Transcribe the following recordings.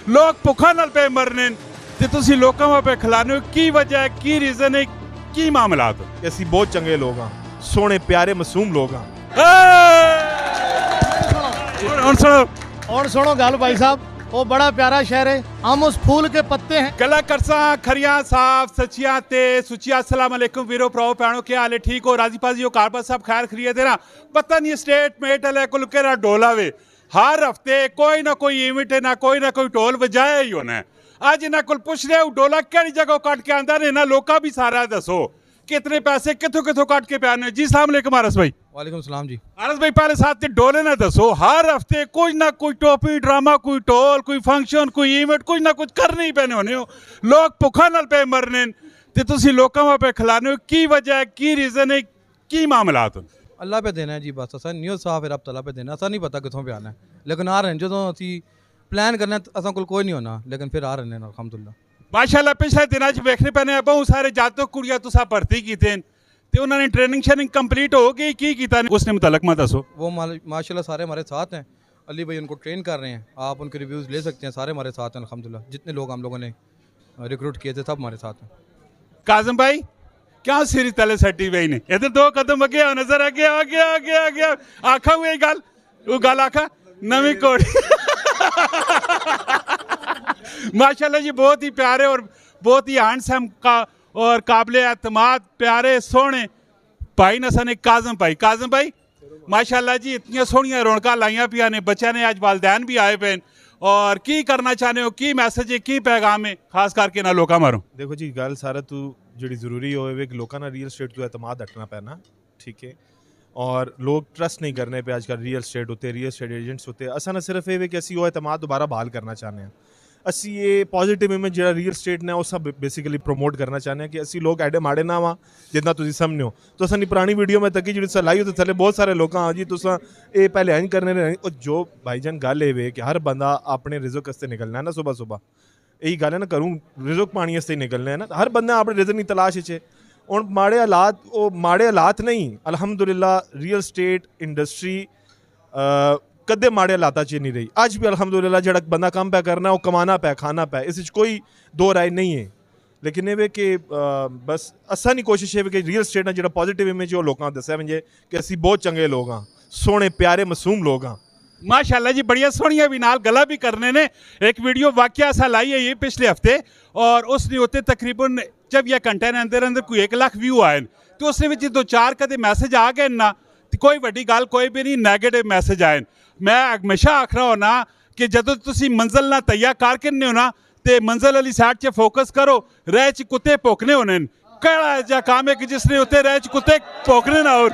लोग भुखा नाल पे मरने ते तुसी लोकां पे खिलाने हो। की वजह है, की रीजन है, की मामलात? ਅਸੀਂ ਬਹੁਤ ਚੰਗੇ ਲੋਕ ਹਾਂ, ਸੋਹਣੇ ਪਿਆਰੇ ਮਾਸੂਮ ਲੋਕ ਹਾਂ। और सुनो गल भाई साहब, वो बड़ा प्यारा शहर है, हम उस फूल के पत्ते हैं। गला करसा खरिया साफ सचिया ते सुचिया। अस्सलाम वालेकुम वीरो भराओ भैनों, क्या हाल है? ठीक हो? राजी पाजी हो? कारबार साहब खैर खरीए तेरा? पता नहीं स्टेट मेट वाले को केड़ा डोला वे, हर हफ्ते कोई ना कोई इवेंट है, ना कोई ढोल बजाया ही होना है। अज इन्होंने को पुछ रहे डोला केड़ी जगह कट के आंदा ने, इन्होंने लोका भी सारा दसो कितने पैसे कितों कितों कट के पे आने। जी अस्सलाम वालेकुम आरस भाई। वालेकुम सलाम जी। आरस भाई पहले साथ डोले ना दसो, हर हफ्ते कोई ना कोई टोपी ड्रामा, कोई ढोल, कोई फंक्शन, कोई इवेंट, कुछ ना कुछ करने ही पैने होने हो। लोग भुखा नाल पे मरने ते तुसी लोकां पे खिलाने हो। की वजह है, की रीजन है, की मामलात? अल्लाह पे देना है जी, बस असा न्यूज़ साफ है, रब तला पे देना। असा नहीं पता कितों पे आना है, लेकिन आ रहे हैं जो असी प्लान करना असा कोल कोई नहीं होना, लेकिन फिर आ रहे हैं अलहमदुल्ला। माशाअल्लाह पिछले दिनों वेखने पैने बहुत सारे जातक कुड़ियां तुसा भर्ती कीते ते उन्होंने ट्रेनिंग शेनिंग कंप्लीट हो गई, की कीता उसने मुतलक मत दसो। वो माशाल्लाह सारे हमारे साथ हैं, अली भाई उनको ट्रेन कर रहे हैं, आप उनके रिव्यूज़ ले सकते हैं, सारे हमारे साथ हैं अल्हम्दुलिल्लाह। जितने लोग हम लोगों ने रिक्रूट किए थे सब हमारे साथ हैं। काजम भाई क्या सिरी तले सटी भाई ने इधर दो कदम अगे आओ, नजर आगे आगे आगे आगे आखा हुई गल वो गल आखा नवी कोड़ी। माशाल्लाह जी बहुत ही प्यारे और बहुत ही हैंडसम का और काबिल एतमाद प्यारे सोहने भाई नसा ने काजम भाई। काजम भाई माशाल्लाह जी इतनी सोहनियां रौनकां लाइयां पिया ने, बच्चों ने अज वालदैन भी आए पे और की करना चाहते हो, की मैसेज है, की पैगाम है खास करके ना लोका मारो? देखो जी गल सारा तू जी जरूरी होवे कि लोगों ना रियल स्टेट तो एतमाद रखना पैना, ठीक है। और लोग ट्रस्ट नहीं करने पे आजकल रियल स्टेट होते, रियल स्टेट एजेंट्स होते। असा ना सिर्फ ये कि असी वो एतमाद दोबारा बहाल करना चाहते हैं, असी ये पॉजिटिव इमेज जो रियल स्टेट ने उस बेसिकली प्रमोट करना चाहते हैं कि असी लोग एडे माड़े ना वा जितना तुम समझो। तो असनी पुरानी वीडियो में तकी जी लाई तो थले बहुत सारे लोग हाँ जी तुस ये पहले इंज करने ने। और जो भाईजान गल ये कि हर बंदा अपने रिजक वास्ते निकलना है ना, सुबह सुबह यही गल है ना, करूँ रिजक पानी वास्ते निकलना है ना, हर बंदा अपने रिजक की तलाश च। और माड़े हालात वो माड़े हालात नहीं, अलहमदुलिल्लाह रियल स्टेट इंडस्ट्री कदे माड़े हालात च नहीं रही। अज भी अलहमदुलिल्लाह जो बंदा काम पै करना वो कमाना पै खाना पै, इस कोई दो राय नहीं है। लेकिन ये कि बस असा नहीं कोशिश है कि रियल स्टेट जो पॉजिटिव इमेज वो लोगों दसिया वजे कि असी बहुत चंगे लोग हाँ, सोहने प्यारे मासूम लोग हाँ। माशाल्लाह जी बड़िया सोहनिया भी नाल गला भी करने ने। एक वीडियो वाकया ऐसा लाई है ये पिछले हफ्ते और उसने होते तकरीबन जब यह घंटे ने अंदर अंदर कोई 1 लाख व्यू आए तो उसने दो चार कदे मैसेज आ गए ना, कोई वड्डी गल कोई भी नहीं, नैगेटिव मैसेज आए। मैं हमेशा आखना होना कि जदों तुसी मंजिल ना तैयार करके हो ना तो मंजिल वाली साइड च फोकस करो, रह च कुत्ते भोकने होने। केड़ा जा काम है कि जिसने उत्ते रह च कुत्ते भोकने ना हो।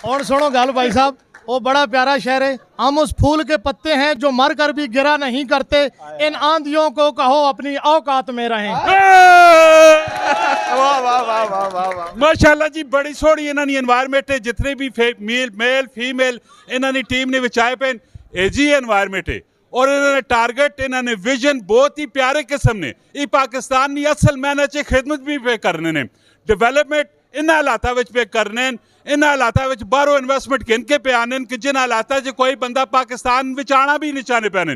और सुनो गल भाई साहब, वो बड़ा प्यारा शहर है, हम उस फूल के पत्ते हैं जो मर कर भी गिरा नहीं करते। इन आंधियों को कहो अपनी औकात में रहें। माशाल्लाह जी बड़ी सोहनी इन्होंने एनवायरमेंट है, जितने भी मेल फीमेल इन्होंने टीम ने विचाए पे एजी एनवायरमेंट है। और इन्होंने टारगेट इन्होंने विजन बहुत ही प्यारे किस्म ने ये पाकिस्तान की असल मैने च खिदमत भी पे करने ने, डेवलपमेंट इन हालातों में पे करने, इन हालातों में बाहरों इन्वेस्टमेंट किन के पे आने कि जिन हालातों च कोई बंदा पाकिस्तान में आना भी नहीं चाहने पैने।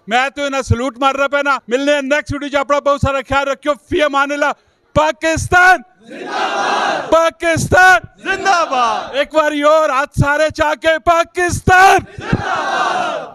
मैं तो इन्हें सलूट मार रहा पैना। मिलने नेक्स्ट वीडियो अपना बहुत सारा ख्याल रखियो। फी अमानिल्लाह। पाकिस्तान जिंदाबाद, पाकिस्तान जिंदाबाद। एक बार और हाथ सारे चाके पाकिस्तान जिंदाबाद।